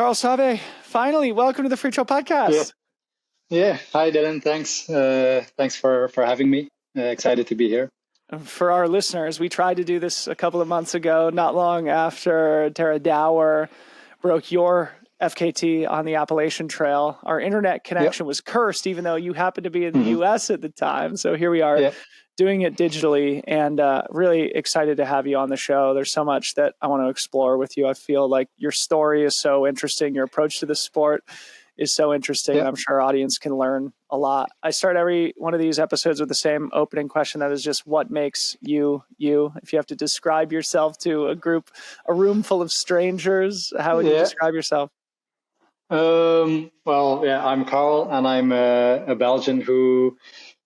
Karel Sabbe, finally, welcome to the Free Trail Podcast. Yeah. Hi, Dylan. Thanks. Thanks for having me. Excited to be here. For our listeners, we tried to do this a couple of months ago, not long after Dower broke your FKT on the Appalachian Trail. Our internet connection was cursed, even though you happened to be in the US at the time. So here we are doing it digitally, and really excited to have you on the show. There's so much that I want to explore with you. I feel like your story is so interesting. Your approach to the sport is so interesting. And I'm sure our audience can learn a lot. I start every one of these episodes with the same opening question. That is just, what makes you, you? If you have to describe yourself to a room full of strangers, how would you describe yourself? I'm Karel, and I'm a Belgian who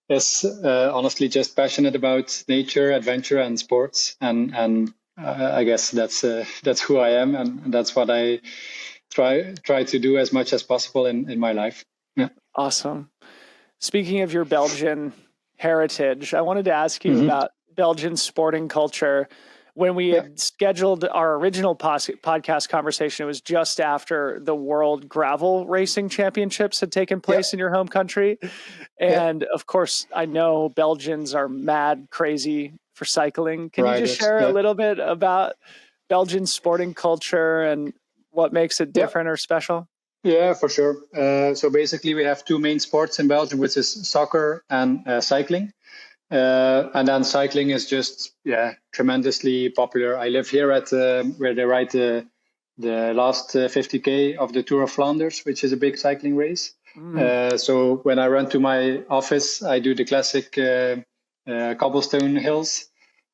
is honestly just passionate about nature, adventure, and sports. And I guess that's who I am, and that's what I try to do as much as possible in my life. Yeah. Awesome. Speaking of your Belgian heritage, I wanted to ask you about Belgian sporting culture. When we had scheduled our original podcast conversation, it was just after the World Gravel Racing Championships had taken place in your home country. And of course, I know Belgians are mad crazy for cycling. Can you just share a little bit about Belgian sporting culture and what makes it different or special? Yeah, for sure. So basically, we have two main sports in Belgium, which is soccer and cycling. And then cycling is just tremendously popular. I live here at where they ride the last 50K of the Tour of Flanders, which is a big cycling race. So when I run to my office, I do the classic cobblestone hills.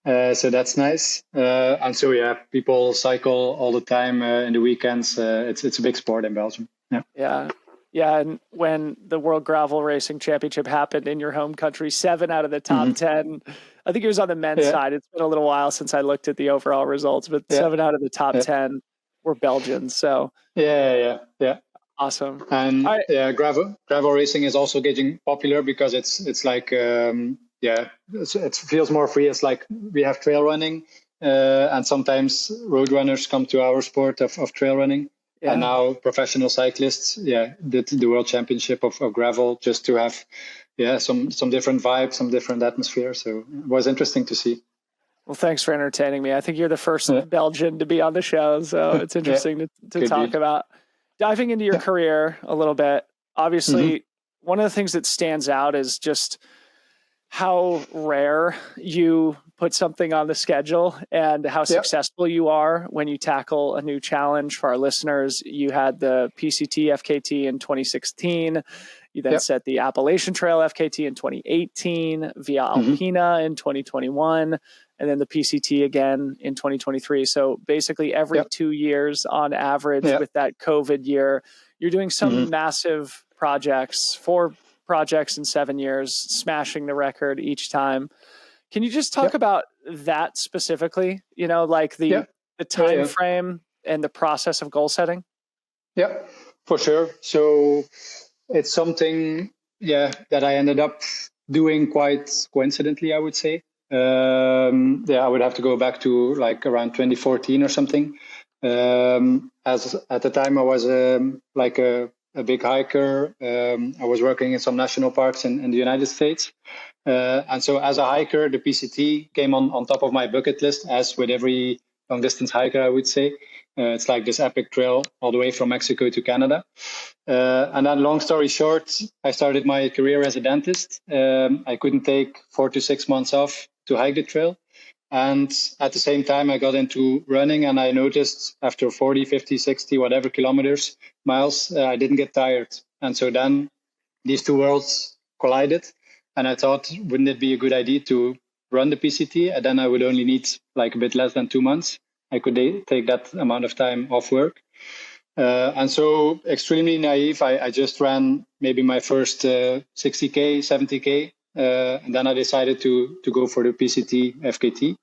So that's nice. And so, people cycle all the time in the weekends. It's a big sport in Belgium. Yeah. And when the World Gravel Racing Championship happened in your home country, 7 out of the top 10, I think it was on the men's side. It's been a little while since I looked at the overall results, but 7 out of the top 10 were Belgians. So yeah. Awesome. And gravel racing is also getting popular because it's like it feels more free. It's like we have trail running, and sometimes road runners come to our sport of trail running. And now professional cyclists, did the World Championship of gravel just to have some different vibes, some different atmosphere. So it was interesting to see. Well, thanks for entertaining me. I think you're the first Belgian to be on the show, so it's interesting to talk about. Diving into your career a little bit, obviously, one of the things that stands out is just how rare you put something on the schedule and how successful you are when you tackle a new challenge. For our listeners, you had the PCT FKT in 2016. You then set the Appalachian Trail FKT in 2018, Via Alpina in 2021, and then the PCT again in 2023. So basically every 2 years on average with that COVID year, you're doing some massive projects, 4 projects in 7 years, smashing the record each time. Can you just talk about that specifically? You know, like the time frame and the process of goal setting? Yeah, for sure. So it's something, that I ended up doing quite coincidentally, I would say. I would have to go back to like around 2014 or something. As at the time I was like a big hiker. I was working in some national parks in the United States. And so as a hiker, the PCT came on top of my bucket list, as with every long distance hiker, I would say. It's like this epic trail all the way from Mexico to Canada. And then long story short, I started my career as a dentist. I couldn't take 4 to 6 months off to hike the trail. And at the same time, I got into running, and I noticed after 40, 50, 60, whatever miles, I didn't get tired. And so then these two worlds collided. And I thought, wouldn't it be a good idea to run the PCT? And then I would only need like a bit less than 2 months. I could take that amount of time off work. And so extremely naive, I just ran maybe my first 60K, 70K. And then I decided to go for the PCT FKT.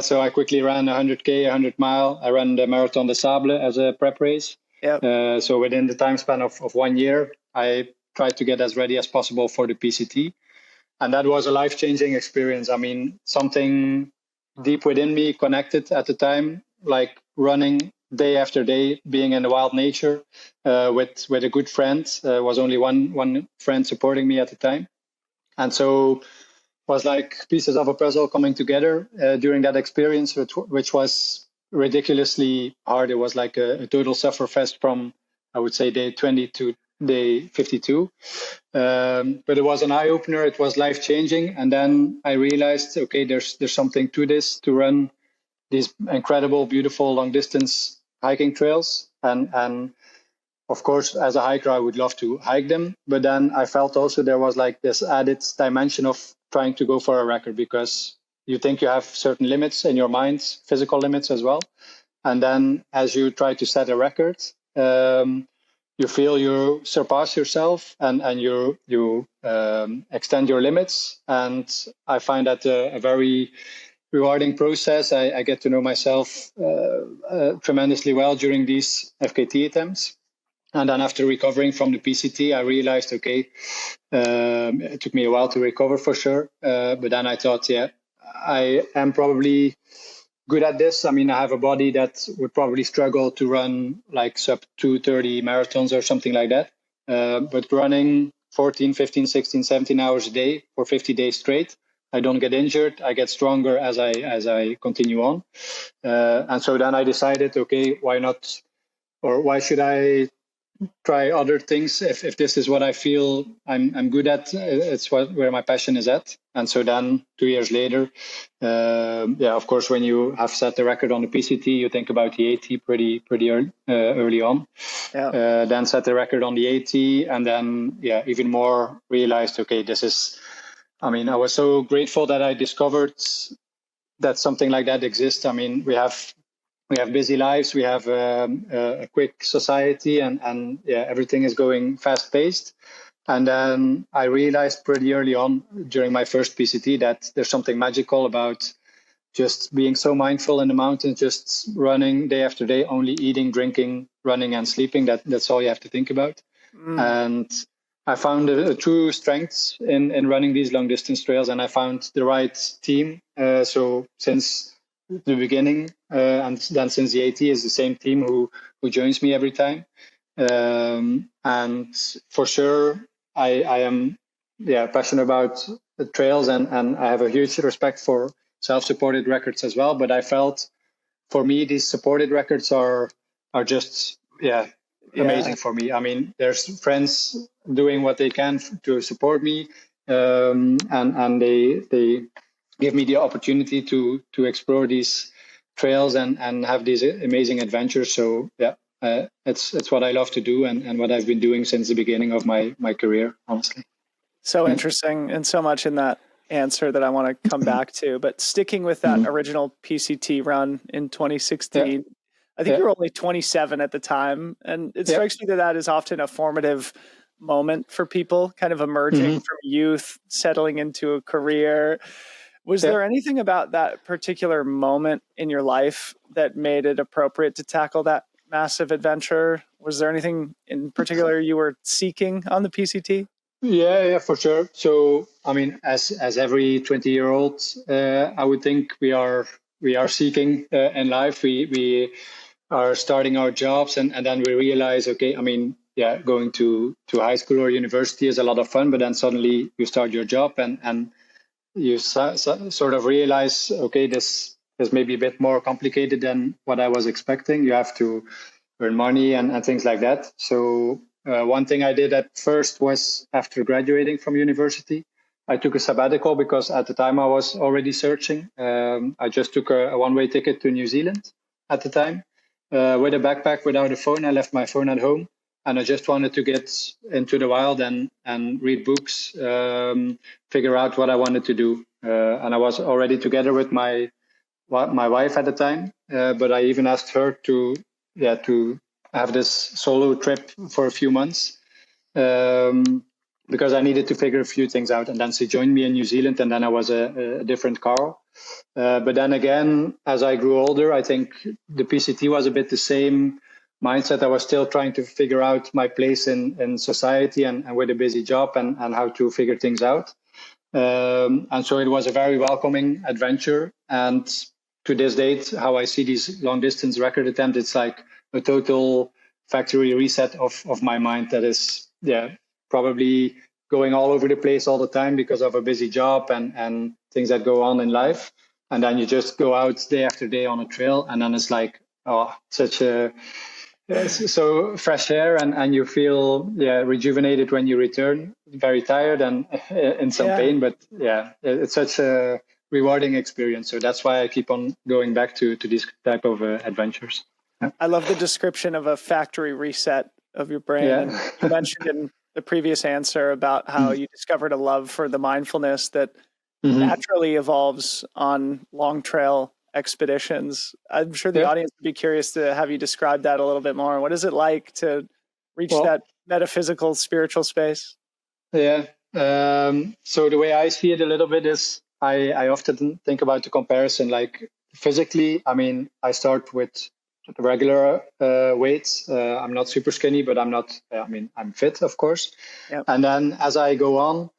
So I quickly ran 100K, 100 mile. I ran the Marathon des Sables as a prep race. So within the time span of 1 year, I tried to get as ready as possible for the PCT. And that was a life-changing experience. I mean, something deep within me connected at the time, like running day after day being in the wild nature with a good friend. Was only one friend supporting me at the time. And so was like pieces of a puzzle coming together during that experience, which was ridiculously hard. It was like a total sufferfest from, I would say, day 20 to day 52. But it was an eye opener. It was life changing. And then I realized, okay, there's something to this, to run these incredible, beautiful long distance hiking trails. And of course, as a hiker, I would love to hike them. But then I felt also there was like this added dimension of trying to go for a record, because you think you have certain limits in your mind, physical limits as well. And then as you try to set a record, you feel you surpass yourself and you extend your limits. And I find that a very rewarding process. I get to know myself tremendously well during these FKT attempts. And then after recovering from the PCT, I realized, okay, it took me a while to recover for sure. But then I thought, yeah, I am probably good at this. I mean, I have a body that would probably struggle to run like sub 2:30 marathons or something like that. But running 14, 15, 16, 17 hours a day for 50 days straight, I don't get injured. I get stronger as I continue on. And so then I decided, okay, why not, or why should I try other things if this is what I feel I'm good at? It's where my passion is at. And so then 2 years later, of course, when you have set the record on the PCT, you think about the AT pretty early on. Yeah. Then set the record on the AT, and then even more realized, okay, this is. I mean, I was so grateful that I discovered that something like that exists. I mean, we have busy lives, we have a quick society, and everything is going fast paced. And then I realized pretty early on during my first PCT that there's something magical about just being so mindful in the mountains, just running day after day, only eating, drinking, running, and sleeping. That's all you have to think about. And I found a true strength in running these long distance trails, and I found the right team. So since the beginning, and then since the AT is the same team who joins me every time. And for sure, I am passionate about the trails, and I have a huge respect for self-supported records as well. But I felt for me, these supported records are just amazing for me. I mean, there's friends doing what they can to support me, and they give me the opportunity to explore these trails and have these amazing adventures. So it's what I love to do, and what I've been doing since the beginning of my career, honestly. So interesting, and so much in that answer that I want to come back to. But sticking with that original PCT run in 2016, I think you were only 27 at the time, and it strikes me that is often a formative moment for people, kind of emerging from youth, settling into a career. Was there anything about that particular moment in your life that made it appropriate to tackle that massive adventure? Was there anything in particular you were seeking on the PCT? Yeah, for sure. So, I mean, as every 20-year-old, I would think we are seeking in life. We are starting our jobs, and then we realize, okay, I mean, going to high school or university is a lot of fun, but then suddenly you start your job and you sort of realize, okay, this is maybe a bit more complicated than what I was expecting. You have to earn money and things like that. So one thing I did at first was, after graduating from university, I took a sabbatical, because at the time I was already searching. I just took a one-way ticket to New Zealand at the time with a backpack without a phone. I left my phone at home. And I just wanted to get into the wild and read books, figure out what I wanted to do. And I was already together with my wife at the time, but I even asked her to have this solo trip for a few months, because I needed to figure a few things out. And then she joined me in New Zealand, and then I was a different Karel. But then again, as I grew older, I think the PCT was a bit the same mindset. I was still trying to figure out my place in society and with a busy job and how to figure things out. And so it was a very welcoming adventure. And to this date, how I see these long distance record attempts, it's like a total factory reset of my mind that is, probably going all over the place all the time because of a busy job and things that go on in life. And then you just go out day after day on a trail, and then it's like, such a so fresh air, and you feel rejuvenated when you return. Very tired and in some pain, but it's such a rewarding experience. So that's why I keep on going back to these type of adventures. I love the description of a factory reset of your brain. And you mentioned in the previous answer about how you discovered a love for the mindfulness that naturally evolves on long trail expeditions. I'm sure the audience would be curious to have you describe that a little bit more. What is it like to reach that metaphysical, spiritual space? Yeah. So the way I see it a little bit is I often think about the comparison, like physically, I mean, I start with regular weights. I'm not super skinny, but I'm fit, of course. Yep. And then as I go on,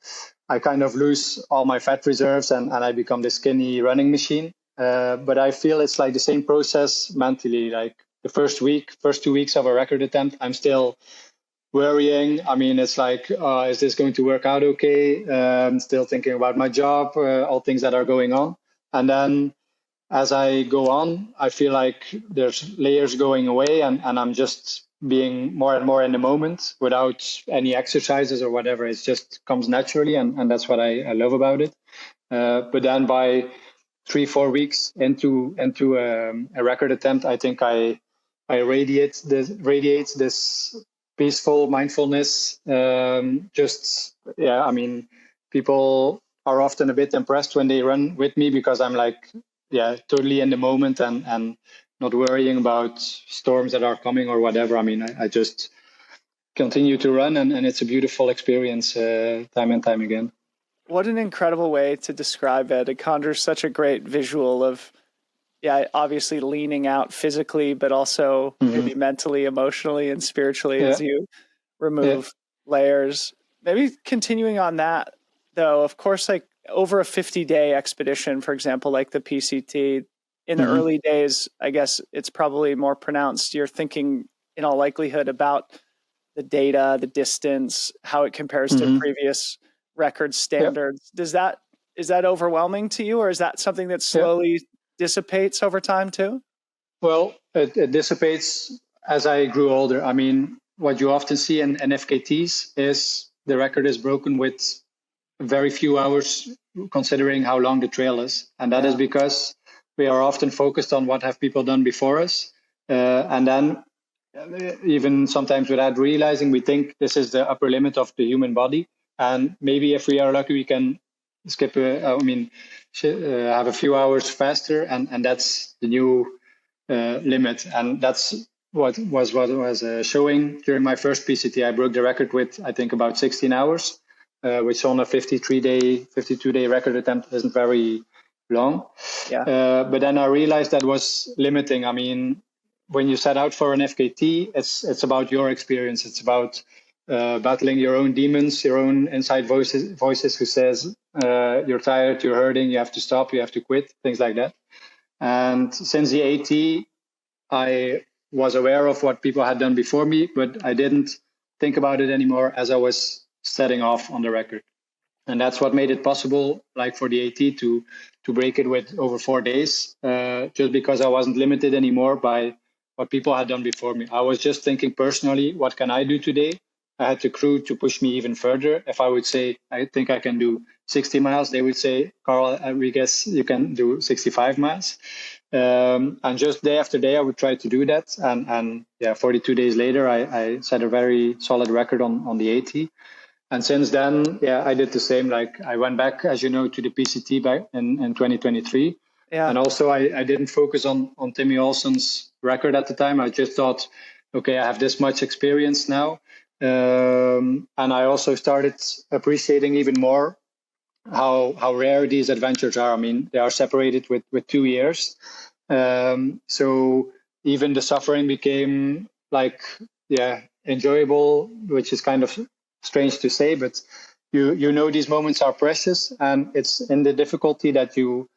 I kind of lose all my fat reserves and I become this skinny running machine. But I feel it's like the same process mentally. Like the first 2 weeks of a record attempt, I'm still worrying. I mean, it's like, is this going to work out okay? I'm still thinking about my job, all things that are going on. And then as I go on, I feel like there's layers going away and I'm just being more and more in the moment without any exercises or whatever. It just comes naturally. And that's what I love about it. But then by 3-4 weeks into a record attempt, I think I radiate this peaceful mindfulness. People are often a bit impressed when they run with me because I'm like, totally in the moment and not worrying about storms that are coming or whatever. I mean, I just continue to run and it's a beautiful experience time and time again. What an incredible way to describe it. It conjures such a great visual of, obviously leaning out physically, but also maybe mentally, emotionally, and spiritually as you remove layers. Maybe continuing on that, though, of course, like over a 50-day expedition, for example, like the PCT, in the early days, I guess it's probably more pronounced. You're thinking in all likelihood about the data, the distance, how it compares to previous record standards. Is that overwhelming to you, or is that something that slowly dissipates over time too? Well, it dissipates as I grew older. I mean, what you often see in FKTs is the record is broken with very few hours considering how long the trail is. And that is because we are often focused on what have people done before us. And then even sometimes without realizing, we think this is the upper limit of the human body. And maybe if we are lucky, we can skip, have a few hours faster. And that's the new limit. And that's what was showing during my first PCT. I broke the record with, I think, about 16 hours. Which on a 52-day record attempt isn't very long. But then I realized that was limiting. I mean, when you set out for an FKT, it's about your experience. It's about battling your own demons, your own inside voices who says, you're tired, you're hurting, you have to stop, you have to quit, things like that. And since the AT, I was aware of what people had done before me, but I didn't think about it anymore as I was setting off on the record. And that's what made it possible, like for the AT, to break it with over 4 days, just because I wasn't limited anymore by what people had done before me. I was just thinking personally, what can I do today? I had the crew to push me even further. If I would say, I think I can do 60 miles, they would say, Karel, we guess you can do 65 miles. And just day after day, I would try to do that. And 42 days later, I set a very solid record on the AT. And since then, I did the same. Like I went back, as you know, to the PCT back in 2023. And also I didn't focus on Timmy Olsen's record at the time. I just thought, okay, I have this much experience now. And I also started appreciating even more how rare these adventures are. I mean, they are separated with 2 years. So even the suffering became like, enjoyable, which is kind of strange to say, but you know these moments are precious, and it's in the difficulty that you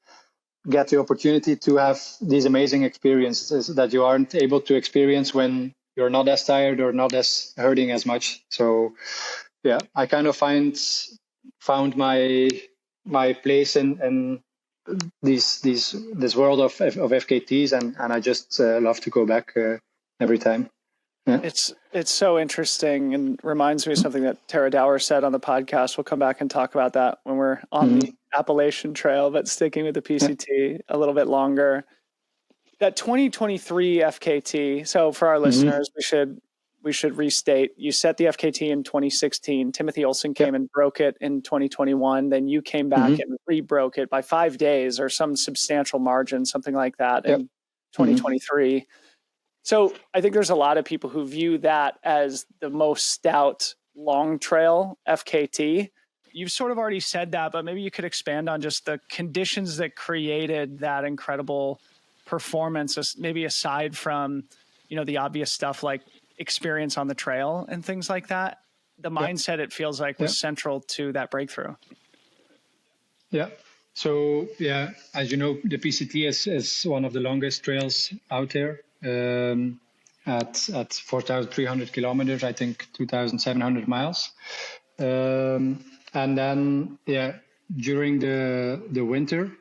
get the opportunity to have these amazing experiences that you aren't able to experience when you're not as tired or not as hurting as much. So yeah, I kind of found my place in this world of FKTs, and I just love to go back every time. Yeah. It's so interesting and reminds me of something that Tara Dower said on the podcast. We'll come back and talk about that when we're on the Appalachian Trail, but sticking with the PCT a little bit longer. That 2023 FKT. So for our listeners, we should restate. You set the FKT in 2016. Timothy Olsen came and broke it in 2021. Then you came back and re-broke it by 5 days or some substantial margin, something like that in 2023. So I think there's a lot of people who view that as the most stout long trail FKT. You've sort of already said that, but maybe you could expand on just the conditions that created that incredible performance, maybe aside from, the obvious stuff like experience on the trail and things like that. The mindset, it feels like, was central to that breakthrough. Yeah. So, as you know, the PCT is one of the longest trails out there. At 4,300 kilometers, I think 2,700 miles. And then, during the winter,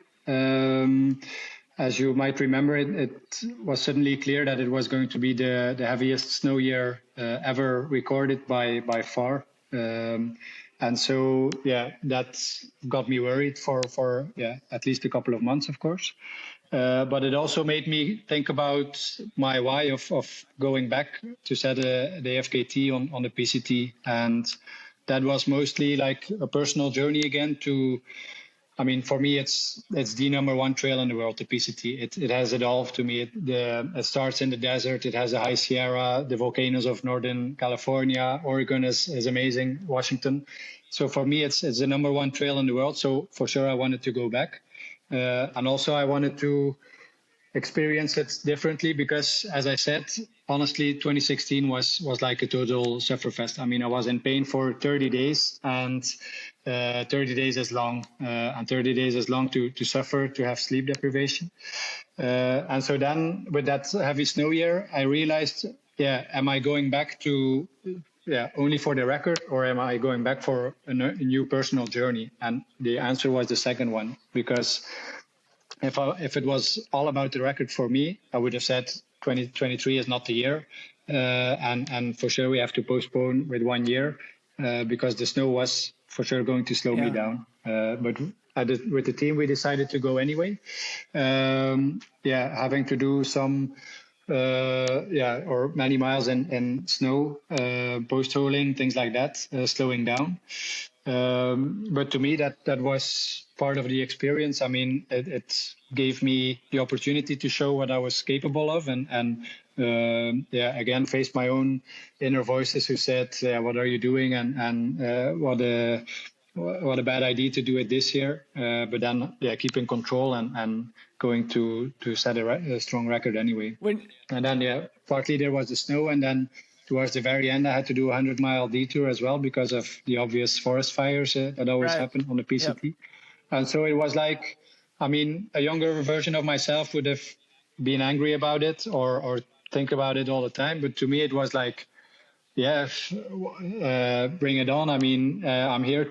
as you might remember, it was suddenly clear that it was going to be the heaviest snow year ever recorded by far. And so, that got me worried for at least a couple of months, of course. But it also made me think about my why of going back to set the FKT on the PCT. And that was mostly like a personal journey again for me, it's the number one trail in the world, the PCT. It has it all to me. It starts in the desert. It has the high Sierra, the volcanoes of Northern California. Oregon is amazing. Washington. So for me, it's the number one trail in the world. So for sure, I wanted to go back. And also I wanted to experience it differently because, as I said, honestly, 2016 was like a total sufferfest. I was in pain for 30 days, and 30 days is long, and 30 days is long to suffer, to have sleep deprivation. And so then with that heavy snow year, I realized, am I going back to only for the record, or am I going back for a new personal journey? And the answer was the second one, because if it was all about the record for me, I would have said 2023 is not the year. And for sure, we have to postpone with 1 year because the snow was for sure going to slow me down. But with the team, we decided to go anyway. Having to do some or many miles in snow, post-holing, things like that, slowing down. But to me, that was part of the experience. It gave me the opportunity to show what I was capable of, and again, face my own inner voices who said, "What are you doing?" and what a bad idea to do it this year. But then, keep in control and going to set a strong record anyway. And then, partly there was the snow, and then towards the very end, I had to do a 100-mile detour as well because of the obvious forest fires that always happen on the PCT. Yep. And so it was like, a younger version of myself would have been angry about it or think about it all the time. But to me, it was like, bring it on. I'm here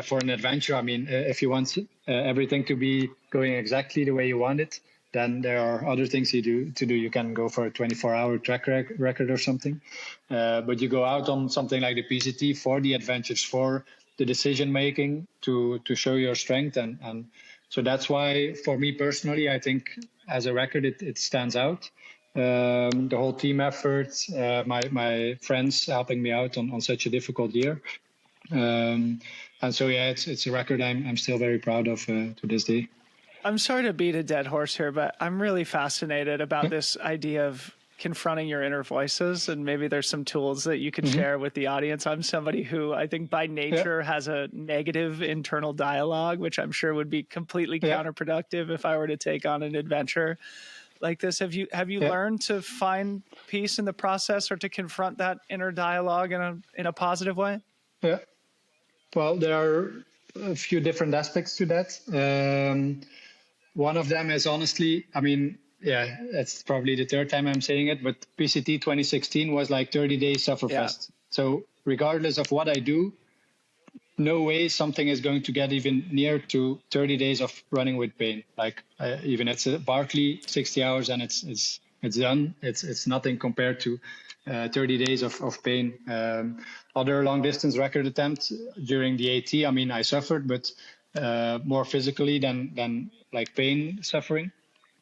for an adventure. If you want everything to be going exactly the way you want it, then there are other things to do. You can go for a 24-hour track record or something. But you go out on something like the PCT for the adventures, for the decision-making, to show your strength. And so that's why, for me personally, I think as a record, it stands out. The whole team effort, my friends helping me out on such a difficult year. And so, it's a record I'm still very proud of to this day. I'm sorry to beat a dead horse here, but I'm really fascinated about this idea of confronting your inner voices, and maybe there's some tools that you could share with the audience. I'm somebody who I think by nature has a negative internal dialogue, which I'm sure would be completely counterproductive if I were to take on an adventure like this. Have you learned to find peace in the process or to confront that inner dialogue in a positive way? Yeah. Well, there are a few different aspects to that. one of them is honestly, I mean, yeah, it's probably the third time I'm saying it, but PCT 2016 was like 30 days sufferfest. So regardless of what I do, no way something is going to get even near to 30 days of running with pain. Like even it's a Barkley 60 hours and it's done. It's nothing compared to 30 days of pain. Other long distance record attempts during the AT, I mean, I suffered, but more physically than like pain suffering.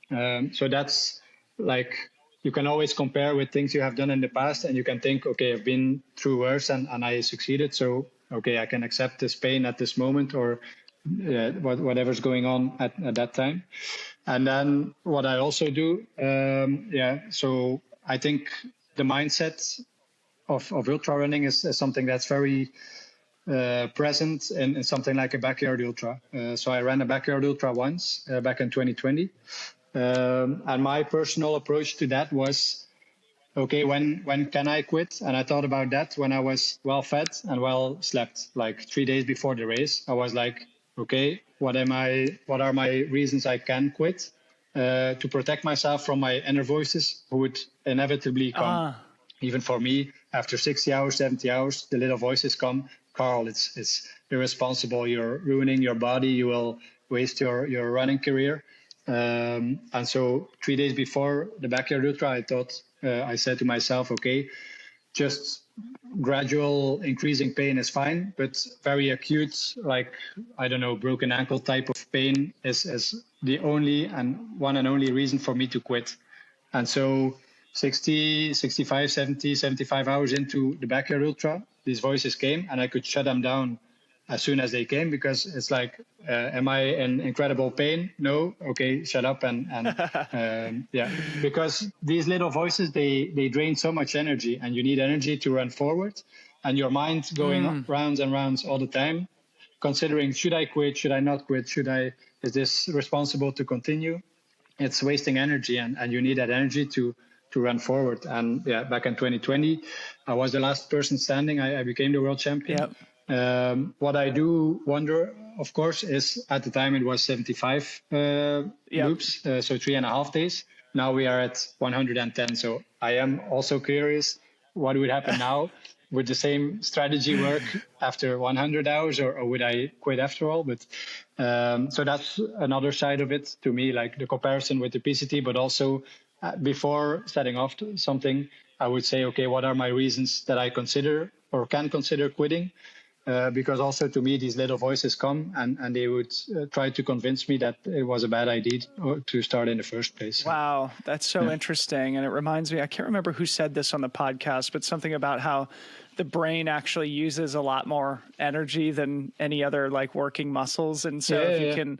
So that's like, you can always compare with things you have done in the past, and you can think, okay, I've been through worse and I succeeded. So, okay, I can accept this pain at this moment, or whatever's going on at that time. And then what I also do, so I think the mindset of ultra running is something that's very present in something like a backyard ultra. So I ran a backyard ultra once back in 2020. And my personal approach to that was, okay, when can I quit? And I thought about that when I was well fed and well slept, like 3 days before the race. I was like, okay, what are my reasons I can quit? To protect myself from my inner voices who would inevitably come. Even for me, after 60 hours, 70 hours, the little voices come. Karel, it's irresponsible. You're ruining your body. You will waste your running career. And so 3 days before the backyard ultra, I said to myself, okay, just gradual increasing pain is fine, but very acute, like, I don't know, broken ankle type of pain is the only and one and only reason for me to quit. And so 60, 65, 70, 75 hours into the backyard ultra, these voices came and I could shut them down as soon as they came, because it's like, am I in incredible pain? No. Okay, shut up. Because these little voices, they drain so much energy, and you need energy to run forward, and your mind going rounds and rounds all the time, considering, should I quit? Should I not quit? Is this responsible to continue? It's wasting energy, and you need that energy to run forward. And back in 2020, I was the last person standing. I became the world champion. Yep. What I do wonder, of course, is at the time it was 75 loops, so 3.5 days. Now we are at 110. So I am also curious what would happen now. Would the same strategy work after 100 hours, or would I quit after all? But so that's another side of it to me, like the comparison with the PCT, but also before setting off to something, I would say, okay, what are my reasons that I consider or can consider quitting? Because also to me, these little voices come and they would try to convince me that it was a bad idea to start in the first place. Wow, that's so interesting. And it reminds me, I can't remember who said this on the podcast, but something about how the brain actually uses a lot more energy than any other like working muscles. And so if you can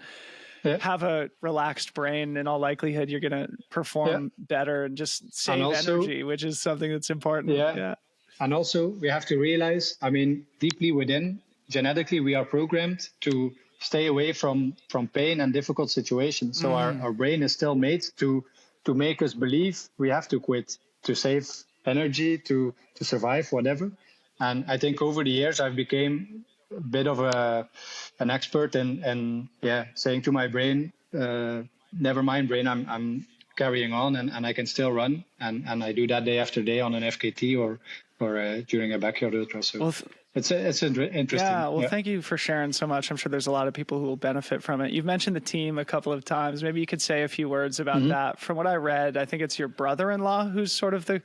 have a relaxed brain, in all likelihood, you're going to perform better and just save energy, which is something that's important. Yeah. And also, we have to realize, I mean, deeply within, genetically, we are programmed to stay away from pain and difficult situations. So our brain is still made to make us believe we have to quit, to save energy, to survive, whatever. And I think over the years, I've become a bit of an expert in saying to my brain, never mind, brain, I'm carrying on and I can still run. And I do that day after day on an FKT or during a backyard ultra. So it's interesting. Yeah, well, thank you for sharing so much. I'm sure there's a lot of people who will benefit from it. You've mentioned the team a couple of times. Maybe you could say a few words about that. From what I read, I think it's your brother-in-law who's sort of the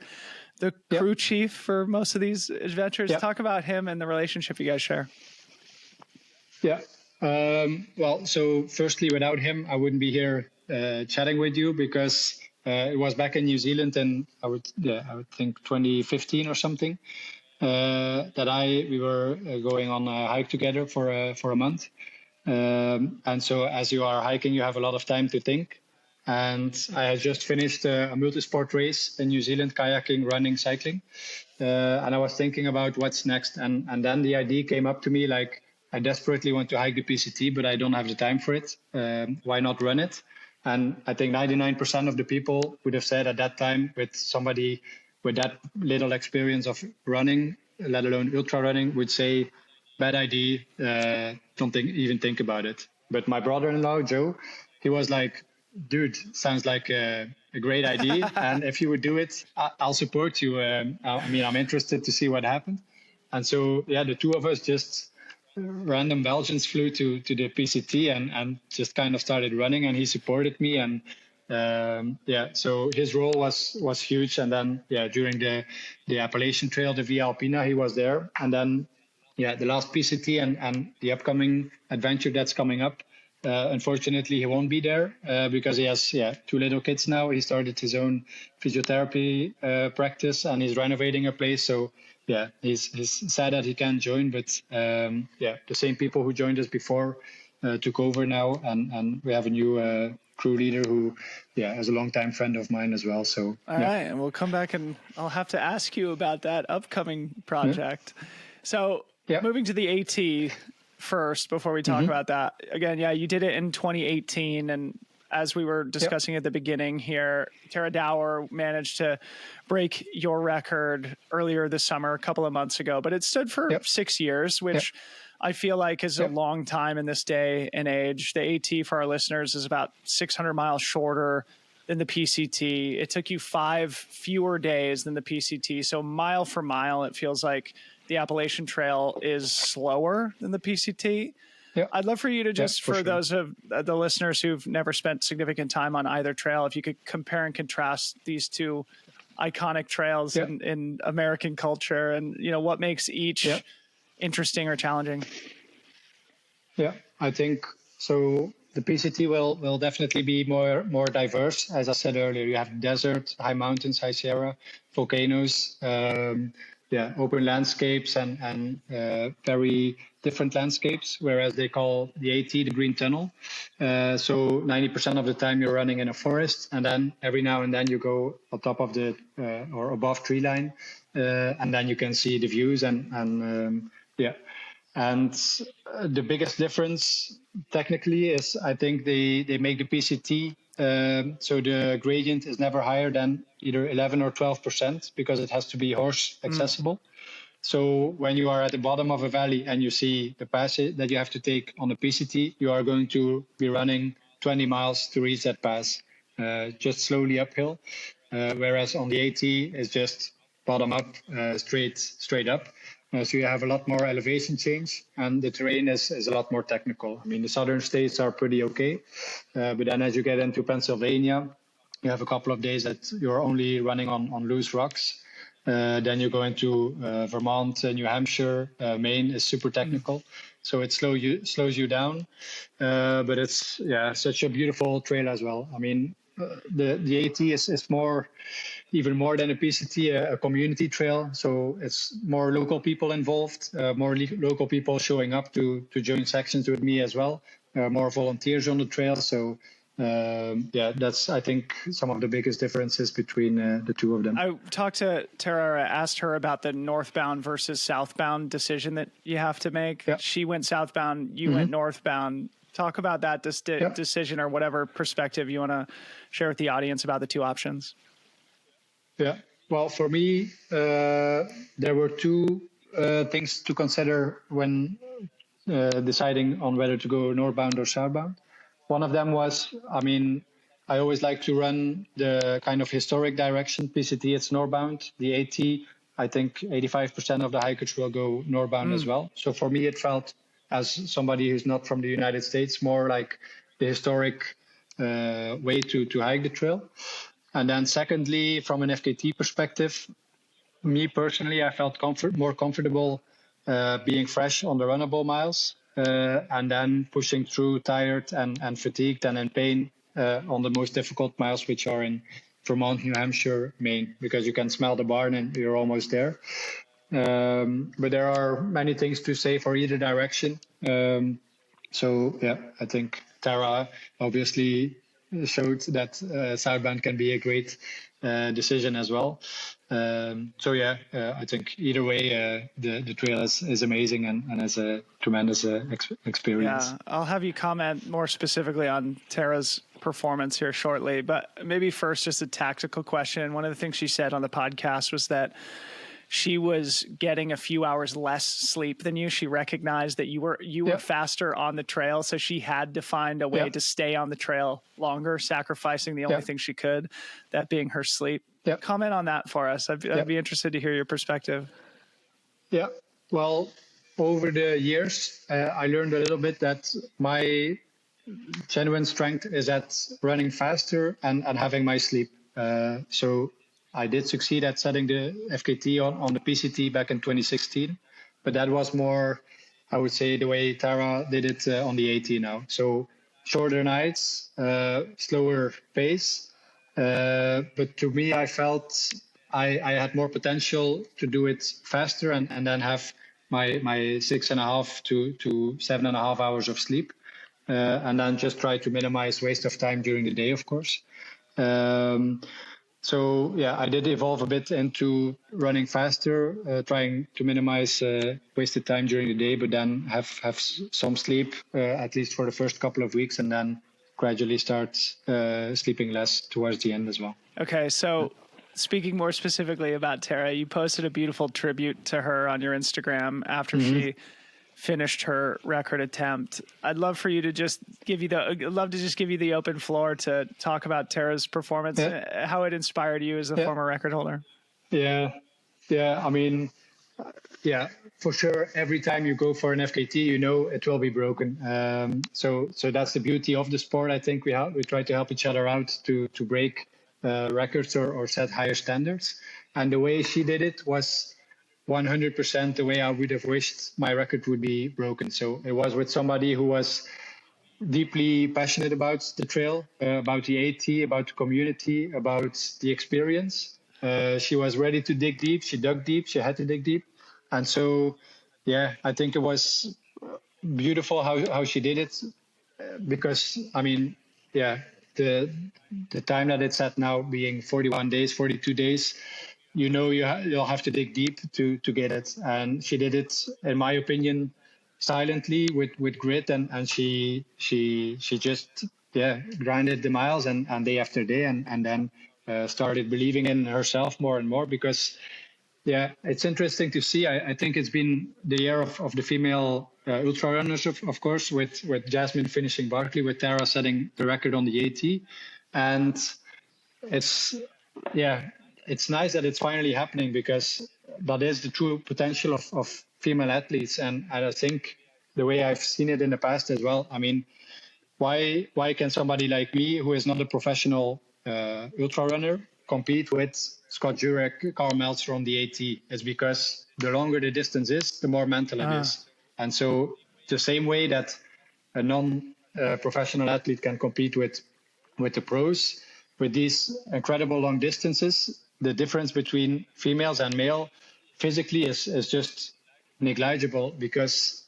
crew chief for most of these adventures. Talk about him and the relationship you guys share. Yeah. Well, so firstly, without him, I wouldn't be here chatting with you, because it was back in New Zealand, and I would think 2015 or something, that we were going on a hike together for a month. And so as you are hiking, you have a lot of time to think. And I had just finished a multisport race in New Zealand, kayaking, running, cycling. And I was thinking about what's next. And then the idea came up to me, like, I desperately want to hike the PCT, but I don't have the time for it. Why not run it? And I think 99% of the people would have said at that time, with somebody with that little experience of running, let alone ultra running, would say, bad idea, don't even think about it. But my brother-in-law, Joe, he was like, dude, sounds like a great idea. And if you would do it, I'll support you. I'm interested to see what happened. And so, yeah, the two of us just random Belgians flew to the PCT and just kind of started running, and he supported me. And so his role was huge. And then, during the Appalachian Trail, the Via Alpina, he was there. And then, the last PCT and the upcoming adventure that's coming up, unfortunately, he won't be there because he has two little kids now. He started his own physiotherapy practice, and he's renovating a place. So he's sad that he can't join. But the same people who joined us before took over now, and we have a new crew leader who is a longtime friend of mine as well. So all right, and we'll come back and I'll have to ask you about that upcoming project. So moving to the AT first before we talk about that. Again, you did it in 2018, and as we were discussing at the beginning here, Tara Dower managed to break your record earlier this summer, a couple of months ago, but it stood for 6 years, which I feel like is a long time in this day and age. The AT, for our listeners, is about 600 miles shorter than the PCT. It took you 5 fewer days than the PCT. So mile for mile, it feels like the Appalachian Trail is slower than the PCT. I'd love for you to just, for those of the listeners who've never spent significant time on either trail, if you could compare and contrast these two iconic trails in American culture, and what makes each interesting or challenging. I think so. The PCT will definitely be more diverse. As I said earlier, you have desert, high mountains, high Sierra, volcanoes, open landscapes and very different landscapes, whereas they call the AT the Green Tunnel. So 90% of the time you're running in a forest, and then every now and then you go on top of the or above tree line, and then you can see the views and the biggest difference technically is, I think they make the PCT so the gradient is never higher than either 11 or 12% because it has to be horse accessible. So when you are at the bottom of a valley and you see the pass that you have to take on the PCT, you are going to be running 20 miles to reach that pass, just slowly uphill. Whereas on the AT, it's just bottom up, straight up. So you have a lot more elevation change, and the terrain is a lot more technical. I mean, the southern states are pretty okay, but then as you get into Pennsylvania, you have a couple of days that you're only running on loose rocks. Then you go into Vermont, New Hampshire, Maine is super technical, so it slows you down. But it's such a beautiful trail as well. I mean, the AT is even more than a PCT, a community trail. So it's more local people involved, more local people showing up to join sections with me as well, more volunteers on the trail. So that's, I think, some of the biggest differences between the two of them. I talked to Tara, asked her about the northbound versus southbound decision that you have to make. She went southbound, you went northbound. Talk about that decision, or whatever perspective you want to share with the audience about the two options. Well, for me, there were two things to consider when deciding on whether to go northbound or southbound. One of them was, I always like to run the kind of historic direction. PCT, it's northbound. The AT, I think 85% of the hikers will go northbound as well. So for me, it felt, as somebody who's not from the United States, more like the historic way to hike the trail. And then secondly, from an FKT perspective, me personally, I felt more comfortable being fresh on the runnable miles and then pushing through tired and fatigued and in pain on the most difficult miles, which are in Vermont, New Hampshire, Maine, because you can smell the barn and you're almost there. But there are many things to say for either direction. So I think Tara obviously showed that southbound can be a great decision as well. I think either way, the trail is amazing and has a tremendous experience. Yeah, I'll have you comment more specifically on Tara's performance here shortly, but maybe first just a tactical question. One of the things she said on the podcast was that she was getting a few hours less sleep than you. She recognized that you were faster on the trail, so she had to find a way to stay on the trail longer, sacrificing the only thing she could, that being her sleep. Comment on that for us. I'd be interested to hear your perspective. Yeah, well, over the years, I learned a little bit that my genuine strength is at running faster and having my sleep. So I did succeed at setting the FKT on the PCT back in 2016, but that was more, I would say, the way Tara did it on the AT now. So shorter nights, slower pace. But to me, I felt I had more potential to do it faster and then have my 6.5 to 7.5 hours of sleep. And then just try to minimize waste of time during the day, of course. So yeah, I did evolve a bit into running faster, trying to minimize wasted time during the day, but then have some sleep, at least for the first couple of weeks, and then gradually start sleeping less towards the end as well. Okay, so speaking more specifically about Tara, you posted a beautiful tribute to her on your Instagram after she finished her record attempt. I'd love for you to just give you the open floor to talk about Tara's performance, how it inspired you as a former record holder. Yeah. I mean, for sure. Every time you go for an FKT, you know it will be broken. So that's the beauty of the sport. I think we try to help each other out to break records or set higher standards. And the way she did it was 100% the way I would have wished my record would be broken. So it was with somebody who was deeply passionate about the trail, about the AT, about the community, about the experience. She was ready to dig deep. She dug deep. She had to dig deep. And so, I think it was beautiful how she did it. Because, I mean, the time that it's at now being 41 days, 42 days, you'll have to dig deep to get it. And she did it, in my opinion, silently with grit, and she just grinded the miles and day after day, and then started believing in herself more and more. Because it's interesting to see. I think it's been the year of the female ultra runners, of course, with Jasmine finishing Barkley, with Tara setting the record on the AT, and it's nice that it's finally happening, because that is the true potential of female athletes. And I think the way I've seen it in the past as well, I mean, why can somebody like me, who is not a professional ultra runner, compete with Scott Jurek, Karl Meltzer on the AT? It's because the longer the distance is, the more mental it is. And so the same way that a non-professional athlete can compete with the pros, with these incredible long distances, the difference between females and male physically is just negligible. Because,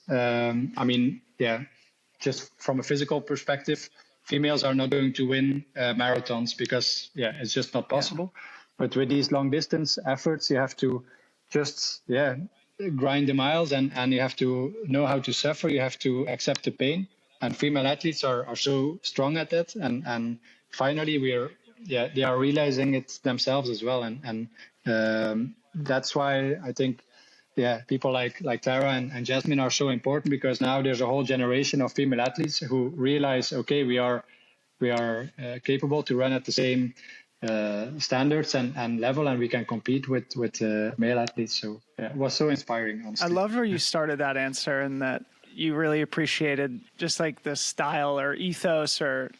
just from a physical perspective, females are not going to win marathons because, it's just not possible. But with these long distance efforts, you have to just, grind the miles, and you have to know how to suffer. You have to accept the pain. And female athletes are so strong at that. And finally, they are realizing it themselves as well. And that's why I think, people like Tara and Jasmine are so important, because now there's a whole generation of female athletes who realize, okay, we are capable to run at the same standards and level, and we can compete with male athletes. So it was so inspiring, honestly. I loved where you started that answer, and that you really appreciated just like the style or ethos or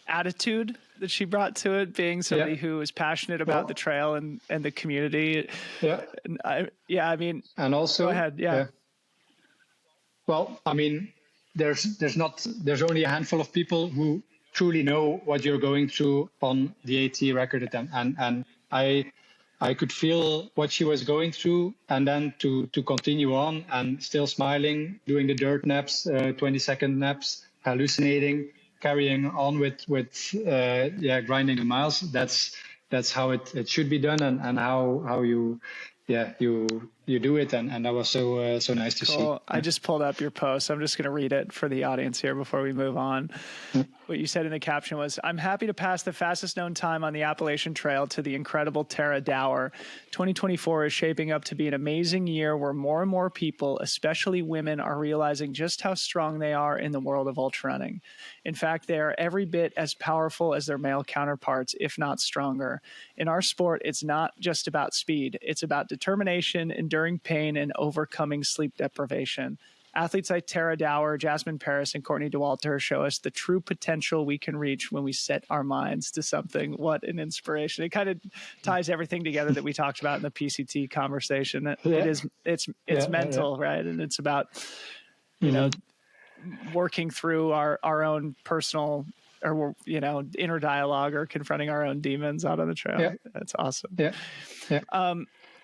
attitude that she brought to it, being somebody who is passionate about the trail and the community. I mean, and also, go ahead. Well, I mean, there's only a handful of people who truly know what you're going through on the AT record attempt. And I could feel what she was going through, and then to continue on and still smiling, doing the dirt naps, 20-second naps, hallucinating, carrying on with grinding the miles. That's how it should be done, and how you do it, and that was so nice to see. I just pulled up your post. I'm just going to read it for the audience here before we move on. what you said in the caption was, I'm happy to pass the fastest known time on the Appalachian Trail to the incredible Tara Dower. 2024 is shaping up to be an amazing year where more and more people, especially women, are realizing just how strong they are in the world of ultra running. In fact, they are every bit as powerful as their male counterparts, if not stronger. In our sport, it's not just about speed. It's about determination, enduring pain, and overcoming sleep deprivation. Athletes like Tara Dower, Jasmine Paris, and Courtney Dauwalter show us the true potential we can reach when we set our minds to something. What an inspiration. It kind of ties everything together that we talked about in the PCT conversation. It's mental, right? And it's about, you know, working through our own personal or, you know, inner dialogue or confronting our own demons out on the trail. Yeah. That's awesome.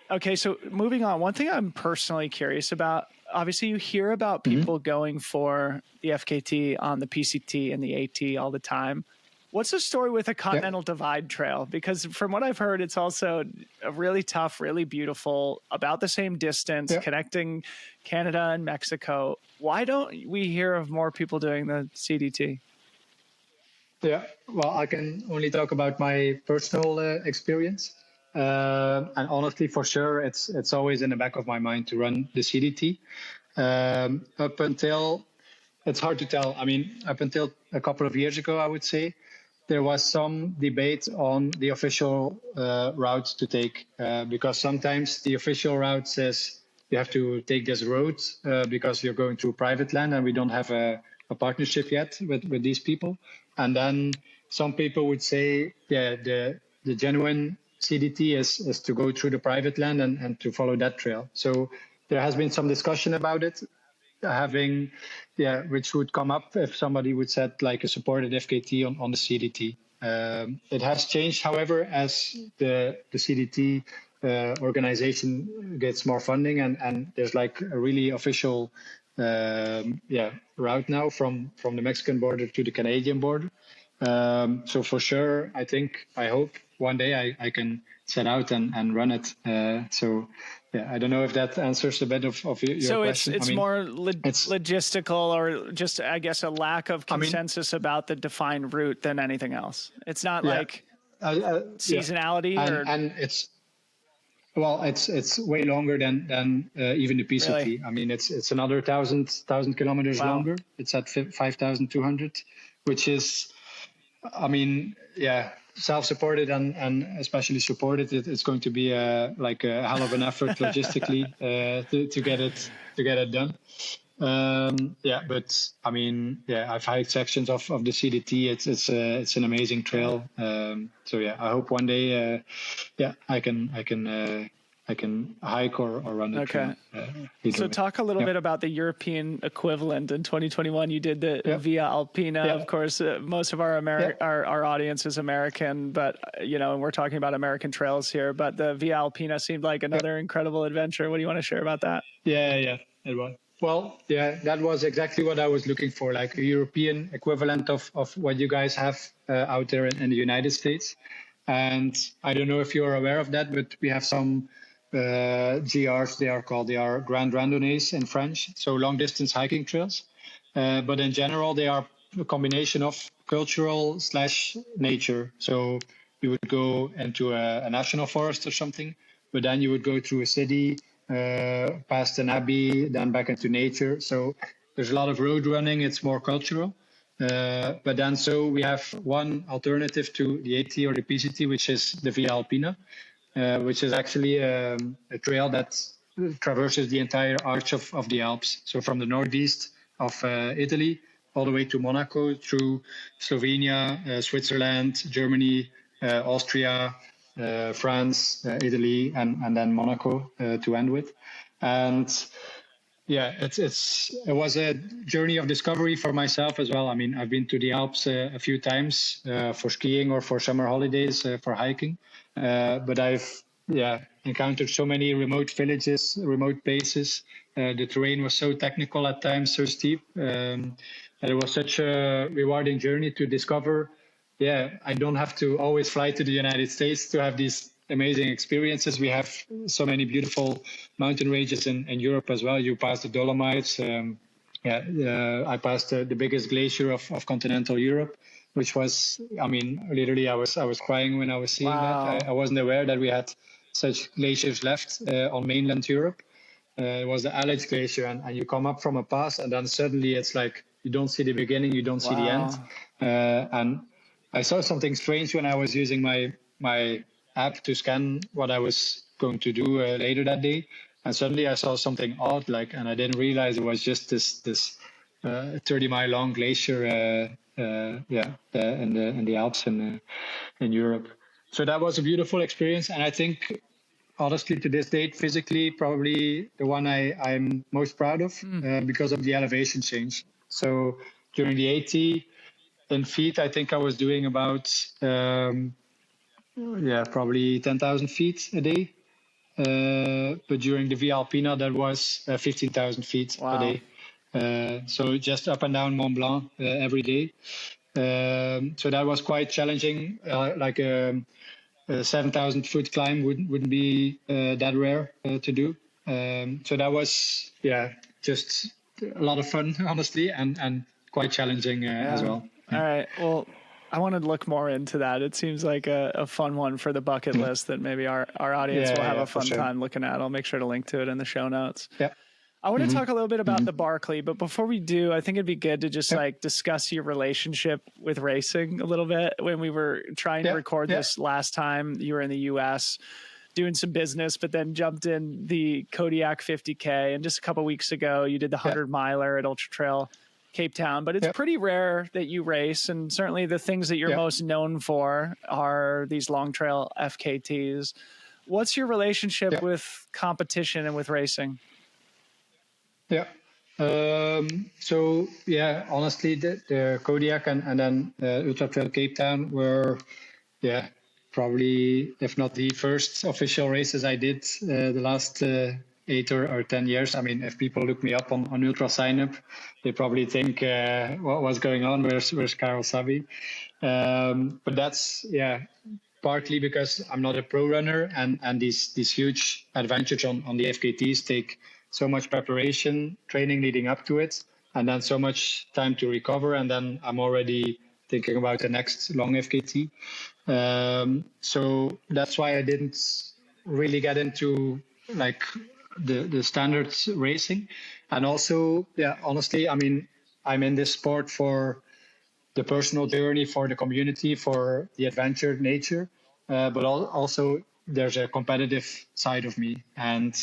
Okay, so moving on, one thing I'm personally curious about, obviously you hear about people going for the FKT on the PCT and the AT all the time. What's the story with the Continental Divide Trail? Because from what I've heard, it's also a really tough, really beautiful, about the same distance, connecting Canada and Mexico. Why don't we hear of more people doing the CDT? Yeah, well, I can only talk about my personal experience. And honestly, for sure, it's always in the back of my mind to run the CDT. Up until, it's hard to tell. I mean, up until a couple of years ago, I would say, there was some debate on the official route to take, because sometimes the official route says you have to take this road because you're going through private land and we don't have a partnership yet with these people. And then some people would say, yeah, the genuine CDT is to go through the private land and to follow that trail. So there has been some discussion about it, which would come up if somebody would set like a supported FKT on the CDT. It has changed, however, as the CDT organization gets more funding and there's like a really official route now from the Mexican border to the Canadian border. So for sure, I hope one day I can set out and run it. I don't know if that answers a bit of your question. So it's more logistical, or just, I guess, a lack of consensus about the defined route than anything else. It's not like seasonality, and it's way longer than even the PCT. Really? I mean, it's another 1,000 kilometers longer. It's at 5,200, which is, I mean, self-supported and especially supported. It's going to be like a hell of an effort logistically to get it done. But I mean, I've hiked sections of the CDT. It's an amazing trail. I hope one day, I can hike or run it. Okay. So talk a little bit about the European equivalent. In 2021, you did the Via Alpina. Of course, most of our our audience is American, but and we're talking about American trails here. But the Via Alpina seemed like another incredible adventure. What do you want to share about that? Yeah, it was. Well, that was exactly what I was looking for, like a European equivalent of what you guys have out there in the United States. And I don't know if you're aware of that, but we have some GRs, they are Grand Randonnées in French, so long distance hiking trails. But in general, they are a combination of cultural / nature. So you would go into a national forest or something, but then you would go through a city, past an abbey, then back into nature. So there's a lot of road running. It's more cultural. But then so we have one alternative to the AT or the PCT, which is the Via Alpina, which is actually a trail that traverses the entire arch of the Alps. So from the northeast of Italy all the way to Monaco, through Slovenia, Switzerland, Germany, Austria, France, Italy, and then Monaco to end with. And it was a journey of discovery for myself as well. I mean, I've been to the Alps a few times for skiing or for summer holidays, for hiking. But I've encountered so many remote villages, remote bases. The terrain was so technical at times, so steep. And it was such a rewarding journey to discover. I don't have to always fly to the United States to have these amazing experiences. We have so many beautiful mountain ranges in Europe as well. You pass the Dolomites. I passed the biggest glacier of continental Europe. which was, I mean, literally I was crying when I was seeing that. I wasn't aware that we had such glaciers left on mainland Europe. It was the Alex Glacier, and you come up from a pass, and then suddenly it's like you don't see the beginning, you don't see the end. And I saw something strange when I was using my app to scan what I was going to do later that day, and suddenly I saw something odd, and I didn't realize it was just this 30-mile long glacier, in the Alps in Europe. So that was a beautiful experience, and I think, honestly, to this date, physically, probably the one I'm most proud of because of the elevation change. So during the AT in feet, I think I was doing about, probably 10,000 feet a day. But during the Via Alpina, that was 15,000 feet a day. So just up and down Mont Blanc every day. So that was quite challenging, a 7,000 foot climb wouldn't be that rare to do. So that was, just a lot of fun, honestly, and quite challenging as well. All right. Well, I want to look more into that. It seems like a fun one for the bucket list that maybe our audience will have a fun time looking at. I'll make sure to link to it in the show notes. Yeah. I want to talk a little bit about the Barkley, but before we do, I think it'd be good to just discuss your relationship with racing a little bit. When we were trying to record this last time, you were in the US doing some business, but then jumped in the Kodiak 50K. And just a couple of weeks ago, you did the 100-miler at Ultra Trail Cape Town. But it's pretty rare that you race. And certainly the things that you're most known for are these long trail FKTs. What's your relationship with competition and with racing? Yeah. Honestly, the Kodiak and then Ultra Trail Cape Town were, probably, if not the first official races I did the last 8 or 10 years. I mean, if people look me up on Ultra Sign Up, they probably think, what was going on? Where's Karel Sabbe? But that's, partly because I'm not a pro runner, and these huge adventures on the FKTs take so much preparation, training leading up to it, and then so much time to recover. And then I'm already thinking about the next long FKT. So that's why I didn't really get into the standard racing. And also, honestly, I mean, I'm in this sport for the personal journey, for the community, for the adventure nature. But also there's a competitive side of me. And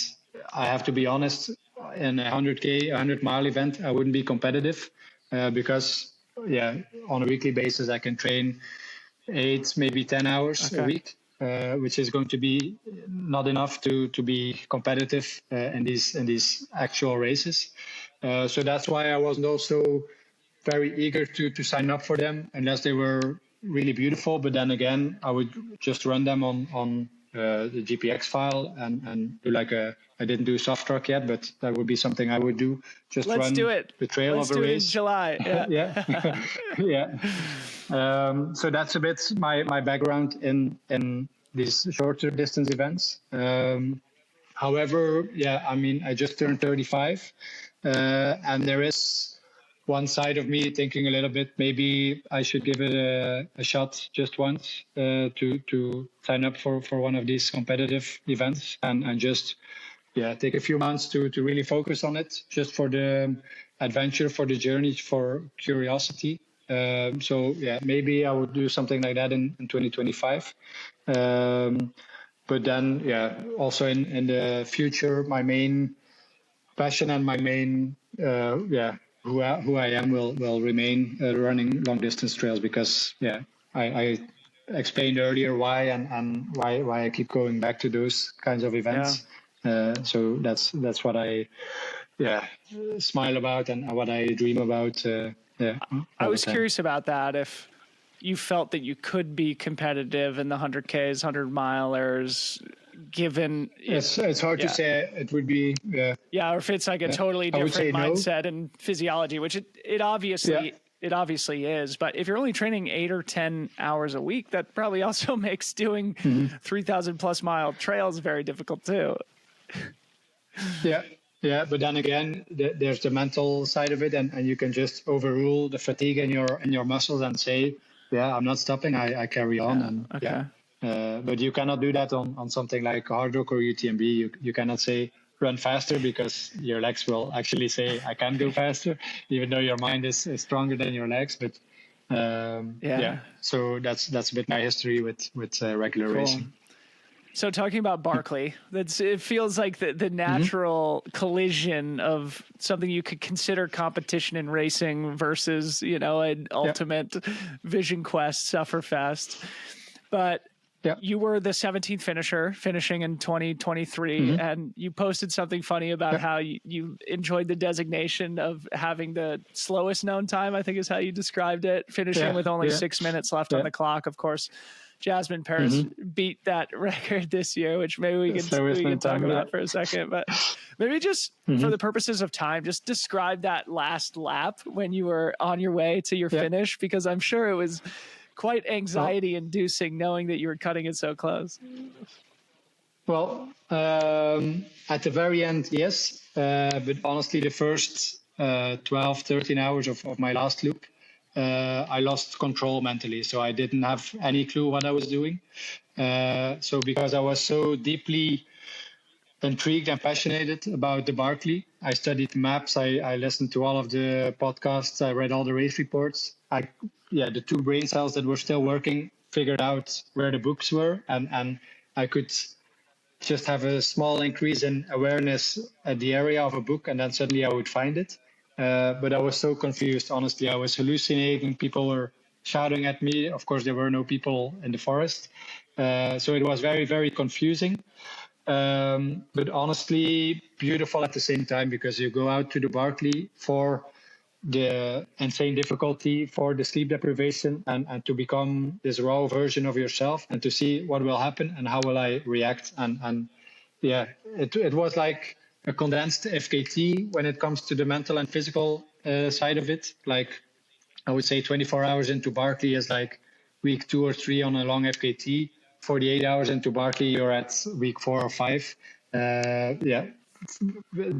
I have to be honest, in a 100K, 100-mile event, I wouldn't be competitive because, on a weekly basis, I can train 8, maybe 10 hours a week, which is going to be not enough to be competitive in these actual races. So that's why I wasn't also very eager to sign up for them unless they were really beautiful. But then again, I would just run them on the GPX file and do I didn't do soft truck yet, but that would be something I would do. Just Let's run do it. The trail Let's of a do race. It in July. Yeah. So that's a bit my background in these shorter distance events. However, I mean, I just turned 35, and there is one side of me thinking a little bit, maybe I should give it a shot just once to sign up for one of these competitive events and just take a few months to really focus on it, just for the adventure, for the journey, for curiosity. Maybe I would do something like that in 2025. But then, also in the future, my main passion and my main, who I am will remain running long distance trails because, I explained earlier why and why I keep going back to those kinds of events. So that's what I smile about and what I dream about. I was curious about that. If you felt that you could be competitive in the 100Ks, 100-milers, given it's hard to say. It would be or if it's like a totally different mindset and physiology, which it obviously is. But if you're only training 8 or 10 hours a week, that probably also makes doing 3,000 plus mile trails very difficult too. But then again, there's the mental side of it, and you can just overrule the fatigue in your muscles and say, I'm not stopping. I carry on. Okay. But you cannot do that on something like hard rock or UTMB. You cannot say run faster, because your legs will actually say I can go faster, even though your mind is stronger than your legs. But so that's a bit my history with regular racing. So talking about Barkley, it feels like the natural collision of something you could consider competition in racing versus, an ultimate vision quest, sufferfest. But you were the 17th finisher, finishing in 2023, and you posted something funny about how you enjoyed the designation of having the slowest known time, I think is how you described it, finishing with only 6 minutes left on the clock. Of course, Jasmine Paris beat that record this year, which maybe we can talk about for a second. But maybe just for the purposes of time, just describe that last lap when you were on your way to your finish, because I'm sure it was quite anxiety-inducing knowing that you were cutting it so close. Well, at the very end, yes. But honestly, the first 12, 13 hours of my last loop, I lost control mentally. So I didn't have any clue what I was doing. So because I was so deeply intrigued and passionate about the Barkley, I studied maps. I listened to all of the podcasts. I read all the race reports. The two brain cells that were still working figured out where the books were, and I could just have a small increase in awareness at the area of a book, and then suddenly I would find it. But I was so confused, honestly. I was hallucinating. People were shouting at me. Of course, there were no people in the forest. So it was very, very confusing. But honestly, beautiful at the same time, because you go out to the Barkley for the insane difficulty, for the sleep deprivation, and to become this raw version of yourself, and to see what will happen and how will I react. It was like a condensed FKT when it comes to the mental and physical side of it. Like, I would say 24 hours into Barkley is like week 2 or 3 on a long FKT. 48 hours into Barkley, you're at week 4 or 5. The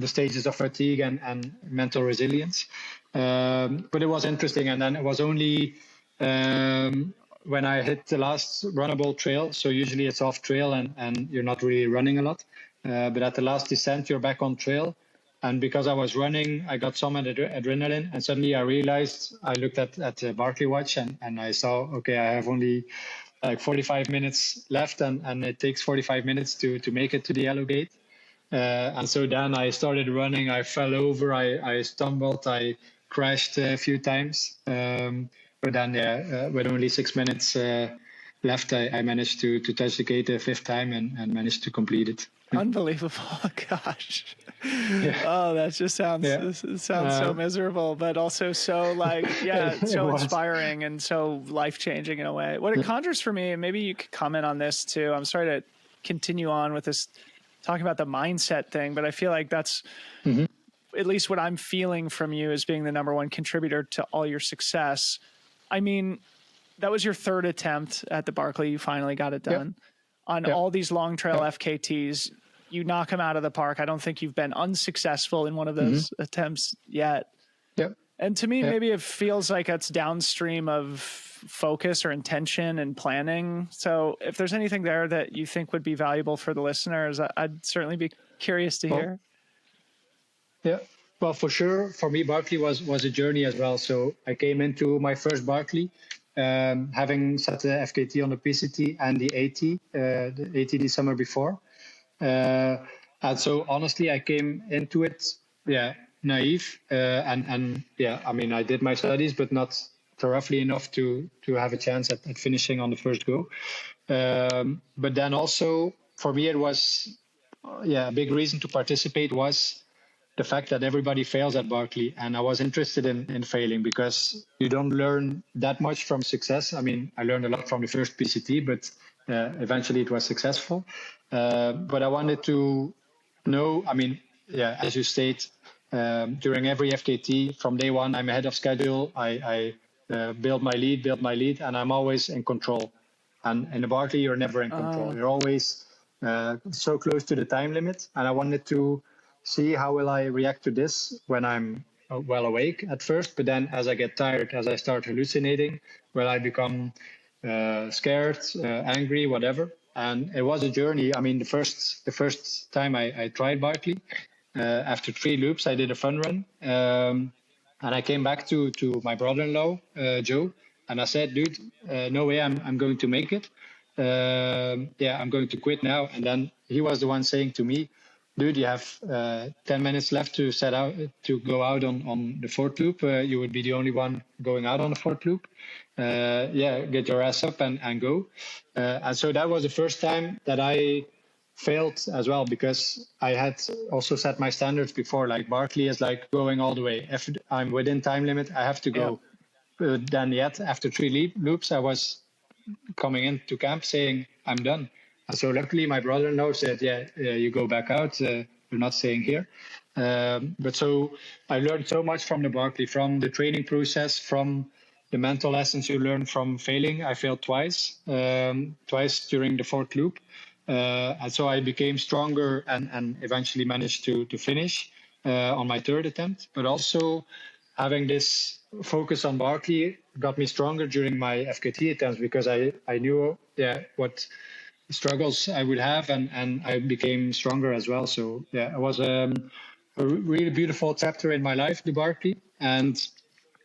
stages of fatigue and mental resilience. But it was interesting. And then it was only when I hit the last runnable trail. So usually it's off trail and you're not really running a lot. But at the last descent, you're back on trail. And because I was running, I got some adrenaline. And suddenly I realized, I looked at the Barkley watch and I saw, okay, I have only like 45 minutes left, and it takes 45 minutes to make it to the yellow gate. And so then I started running. I fell over. I stumbled. I crashed a few times. But then, with only 6 minutes left, I managed to touch the gate the 5th time and managed to complete it. Unbelievable. Gosh. Oh, that just sounds so miserable, but also so so inspiring and so life-changing in a way. What it conjures for me, and maybe you could comment on this too. I'm sorry to continue on with this, talking about the mindset thing, but I feel like that's at least what I'm feeling from you as being the number one contributor to all your success. I mean, that was your 3rd attempt at the Barkley. You finally got it done. On all these long trail FKTs, you knock them out of the park. I don't think you've been unsuccessful in one of those attempts yet. And to me, maybe it feels like it's downstream of focus or intention and planning. So if there's anything there that you think would be valuable for the listeners, I'd certainly be curious to hear. Yeah, well, for sure. For me, Barkley was a journey as well. So I came into my first Barkley having set the FKT on the PCT and the AT the summer before. And so honestly, I came into it, naive. I mean, I did my studies, but not thoroughly enough to have a chance at finishing on the first go. But then also for me, it was, a big reason to participate was the fact that everybody fails at Barkley. And I was interested in failing because you don't learn that much from success. I mean, I learned a lot from the first PCT, but eventually it was successful. But I wanted to know, I mean, as you state, during every FKT from day one, I'm ahead of schedule. I build my lead, and I'm always in control. And in the Barkley, you're never in control. You're always so close to the time limit. And I wanted to see how will I react to this when I'm well awake at first, but then as I get tired, as I start hallucinating, well, I become scared, angry, whatever. And it was a journey. I mean, the first time I tried Barkley, after 3 loops, I did a fun run. And I came back to my brother-in-law, Joe, and I said, dude, no way I'm going to make it. I'm going to quit now. And then he was the one saying to me, dude, you have 10 minutes left to go out on the 4th loop. You would be the only one going out on the 4th loop. Get your ass up and go. And so that was the first time that I failed as well, because I had also set my standards before. Like Barkley is like going all the way. If I'm within time limit, I have to go. Then yet after 3 loops, I was coming into camp saying I'm done. And so luckily my brother-in-law said, you go back out. You're not staying here. But so I learned so much from the Barkley, from the training process, from the mental lessons you learn from failing. I failed twice during the 4th loop. And so I became stronger and eventually managed to finish on my 3rd attempt. But also having this focus on Barkley got me stronger during my FKT attempts, because I knew what struggles I would have, and I became stronger as well. So it was a really beautiful chapter in my life, the Barkley. And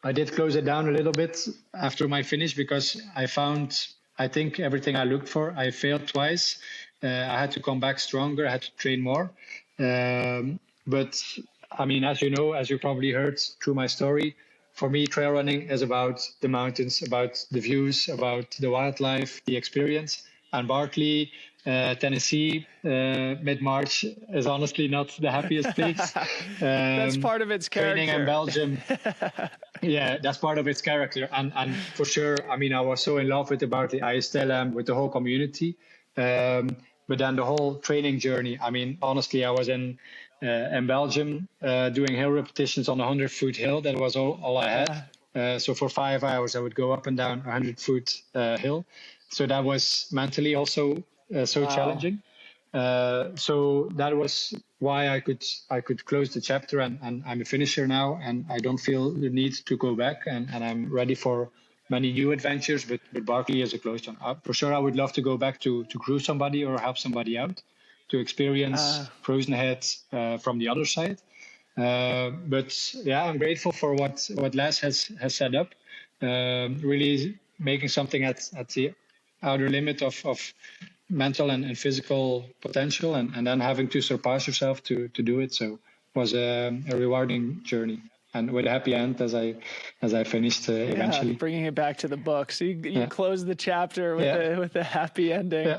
I did close it down a little bit after my finish, because I found, I think, everything I looked for. I failed twice. I had to come back stronger. I had to train more. But I mean, as you know, as you probably heard through my story, for me, trail running is about the mountains, about the views, about the wildlife, the experience. And Barkley, Tennessee, mid-March is honestly not the happiest place. That's part of its character. Training in Belgium. That's part of its character. And for sure, I mean, I was so in love with the Barkley. I still am, with the whole community. But then the whole training journey, I mean, honestly, I was in Belgium doing hill repetitions on a 100-foot hill. That was all I had. So for 5 hours, I would go up and down a 100-foot hill. So that was mentally also so challenging. So that was why I could close the chapter, and I'm a finisher now, and I don't feel the need to go back, and I'm ready for many new adventures, but Barkley is a closed one. For sure, I would love to go back to crew somebody or help somebody out to experience frozen heads from the other side. But I'm grateful for what Les has set up. Really making something at the outer limit of mental and physical potential, and then having to surpass yourself to do it. So it was a rewarding journey, and with a happy end as I finished eventually. Bringing it back to the book. So you close the chapter with a happy ending.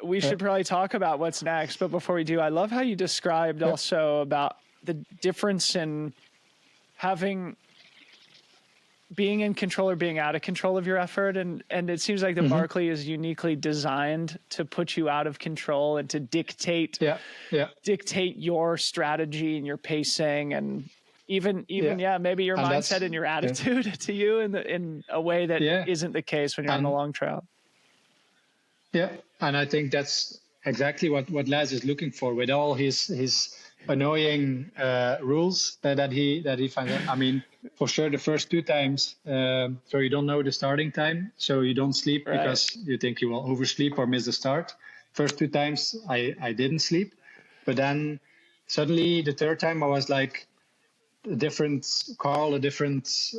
We should probably talk about what's next, but before we do, I love how you described also about the difference in being in control or being out of control of your effort. And it seems like the Barkley is uniquely designed to put you out of control and to dictate your strategy and your pacing, and even maybe your mindset and your attitude to you in a way that isn't the case when you're on the long trail. Yeah. And I think that's exactly what Les is looking for, with all his annoying rules that he finds out. I mean, for sure, the first 2 times, so you don't know the starting time, so you don't sleep because you think you will oversleep or miss the start. First 2 times, I didn't sleep, but then suddenly the 3rd time I was like a different Karel, a different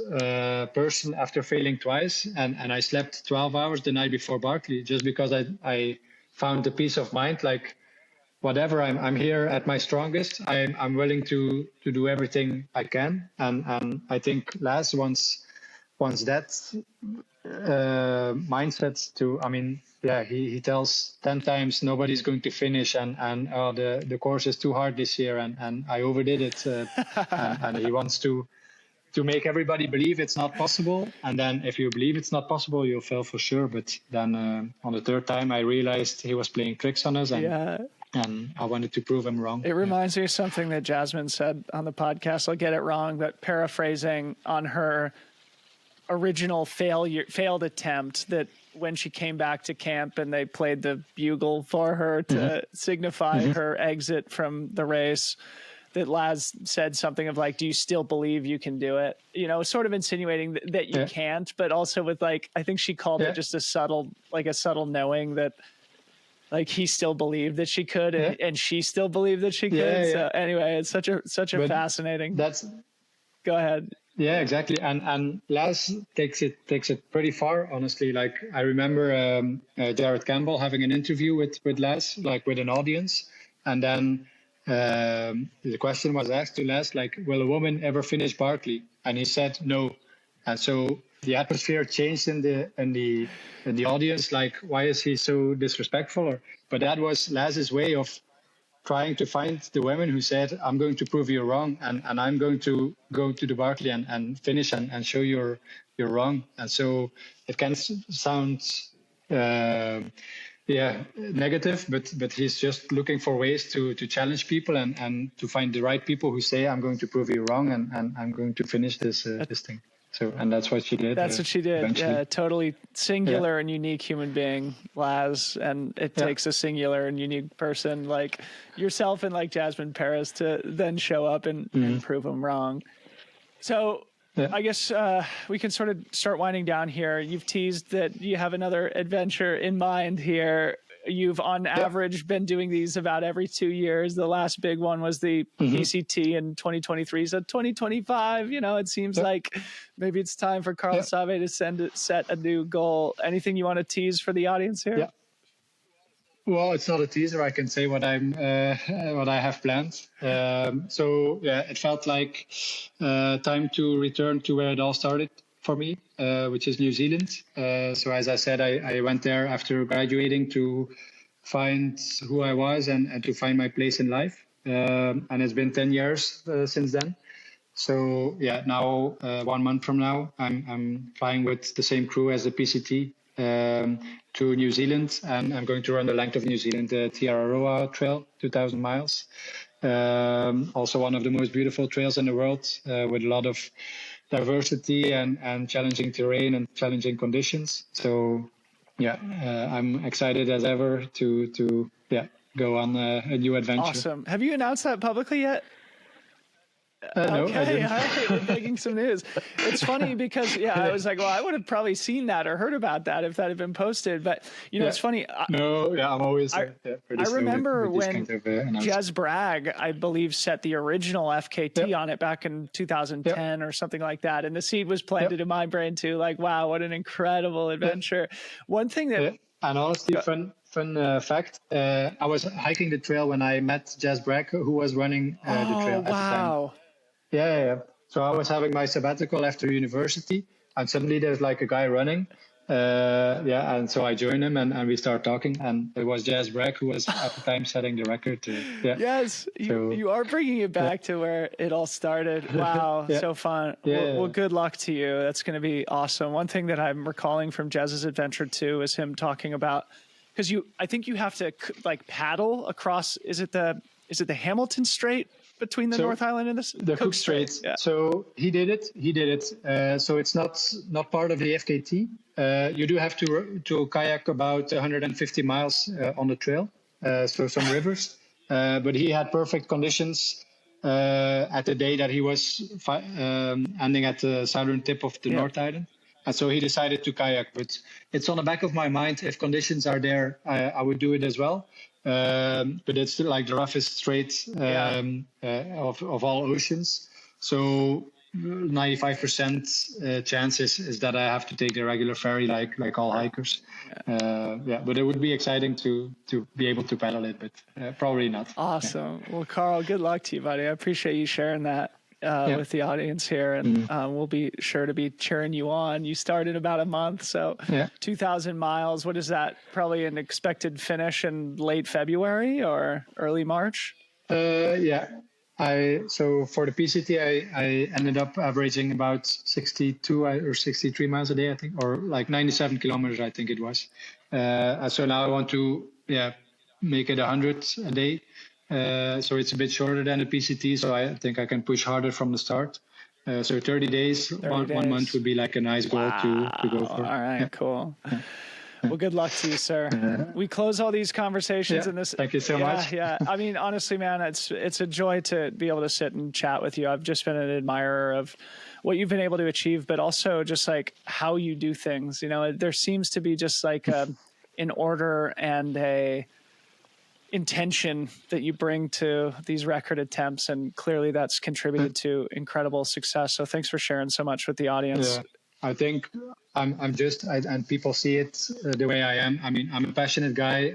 person after failing twice, and I slept 12 hours the night before Barkley, just because I found the peace of mind, like, whatever, I'm here at my strongest. I'm willing to do everything I can, and I think Lars wants that mindset to. I mean, he tells 10 times nobody's going to finish, and the course is too hard this year, and I overdid it, and he wants to make everybody believe it's not possible. And then if you believe it's not possible, you'll fail for sure. But then on the 3rd time, I realized he was playing tricks on us, and I wanted to prove him wrong. It reminds me of something that Jasmine said on the podcast. I'll get it wrong, but paraphrasing on her original failed attempt, that when she came back to camp and they played the bugle for her to signify her exit from the race, that Laz said something of like, do you still believe you can do it? You know, sort of insinuating that you can't, but also with like, I think she called it just a subtle knowing that like he still believed that she could and she still believed that she could. So anyway, it's such a fascinating. Go ahead. Yeah, exactly. And Laz takes it pretty far, honestly. Like I remember Jared Campbell having an interview with Laz, like with an audience. And then the question was asked to Laz, like, will a woman ever finish Barkley? And he said no. And so the atmosphere changed in the audience. Like, why is he so disrespectful? But that was Laz's way of trying to find the women who said, I'm going to prove you wrong, and I'm going to go to the Barkley and finish and show you're wrong. And so it can sound negative, but he's just looking for ways to challenge people and to find the right people who say, I'm going to prove you wrong and I'm going to finish this thing. So, and that's what she did. That's what she did. Eventually. Yeah, totally singular and unique human being, Laz. And it takes a singular and unique person like yourself and like Jasmine Paris to then show up and prove them wrong. So I guess we can sort of start winding down here. You've teased that you have another adventure in mind here. You've on average been doing these about every 2 years. The last big one was the PCT in 2023. So 2025, you know, it seems like maybe it's time for Karel Sabbe to set a new goal. Anything you want to tease for the audience here? Yeah. Well, it's not a teaser. I can say what I have planned. So it felt like time to return to where it all started for me, which is New Zealand. So as I said, I went there after graduating to find who I was and to find my place in life. And it's been 10 years since then. So now 1 month from now, I'm flying with the same crew as the PCT to New Zealand, and I'm going to run the length of New Zealand, the Tiararoa Trail, 2,000 miles. Also one of the most beautiful trails in the world, with a lot of diversity and challenging terrain and challenging conditions. So I'm excited as ever to go on a new adventure. Awesome. Have you announced that publicly yet? No, okay, I didn't. All right, we're breaking some news. It's funny because I was like, well, I would have probably seen that or heard about that if that had been posted. But you know, it's funny. I'm always. I remember when Jez Bragg, I believe, set the original FKT on it back in 2010 or something like that, and the seed was planted in my brain too. Like, wow, what an incredible adventure! One thing that, and honestly, fun fact, I was hiking the trail when I met Jez Bragg, who was running the trail at the time. Yeah. So I was having my sabbatical after university, and suddenly there's like a guy running. And so I joined him and we started talking, and it was Jez Bragg who was at the time setting the record. Yes, you are bringing it back to where it all started. Wow, so fun. Well, good luck to you. That's going to be awesome. One thing that I'm recalling from Jez's adventure too is him talking about, because I think you have to like paddle across. Is it the Hamilton Strait between the North Island and the Cook Strait? Yeah. So he did it. So it's not part of the FKT. You do have to kayak about 150 miles on the trail. So some rivers. But he had perfect conditions at the day that he was ending at the southern tip of the North Island. And so he decided to kayak. But it's on the back of my mind. If conditions are there, I would do it as well. But it's still like the roughest strait of all oceans. So 95% chance is that I have to take the regular ferry like all hikers. But it would be exciting to be able to paddle it, but probably not. Awesome. Well, Karel, good luck to you, buddy. I appreciate you sharing that with the audience here, and we'll be sure to be cheering you on. You start in about a month, so 2,000 miles. What is that? Probably an expected finish in late February or early March? So for the PCT, I ended up averaging about 62 or 63 miles a day, I think, or like 97 kilometers, I think it was. So now I want to make it 100 a day. So it's a bit shorter than the PCT, so I think I can push harder from the start. So 30 days, 1 month would be like a nice goal to go for. All right, cool. Well, good luck to you, sir. We close all these conversations in this. Thank you so much. Yeah. I mean, honestly, man, it's a joy to be able to sit and chat with you. I've just been an admirer of what you've been able to achieve, but also just like how you do things. You know, there seems to be just like an order and a intention that you bring to these record attempts, and clearly that's contributed to incredible success. So thanks for sharing so much with the audience. Yeah. I think and people see it the way I am. I mean, I'm a passionate guy.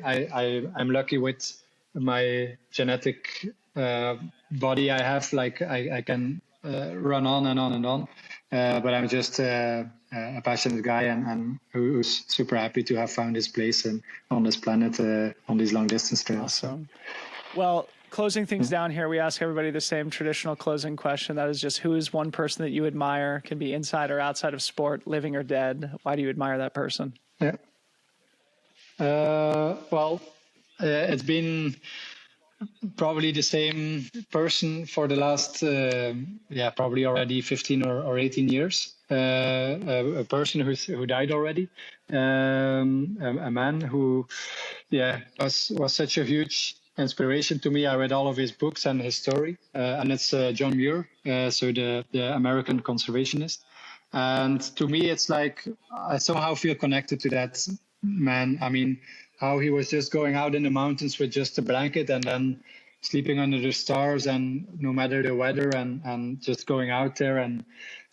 I'm lucky with my genetic body I have. Like I can run on and on and on. But I'm just a passionate guy and who's super happy to have found his place on this planet on these long distance trails. Awesome. Well, closing things down here, we ask everybody the same traditional closing question. That is just, who is one person that you admire? Can be inside or outside of sport, living or dead. Why do you admire that person? Yeah. Well, it's been probably the same person for the last, probably already 15 or 18 years. A person who died already. A man who, was such a huge inspiration to me. I read all of his books and his story, and it's John Muir, so the American conservationist. And to me, it's like I somehow feel connected to that man. I mean, how he was just going out in the mountains with just a blanket and then sleeping under the stars, and no matter the weather, and just going out there and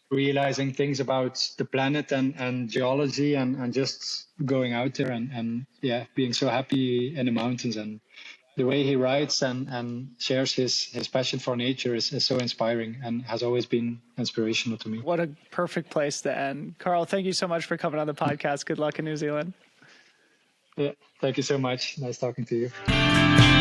realizing things about the planet and geology, and just going out there and being so happy in the mountains. And the way he writes and shares his passion for nature is so inspiring and has always been inspirational to me. What a perfect place to end. Karel, thank you so much for coming on the podcast. Good luck in New Zealand. Yeah, thank you so much. Nice talking to you.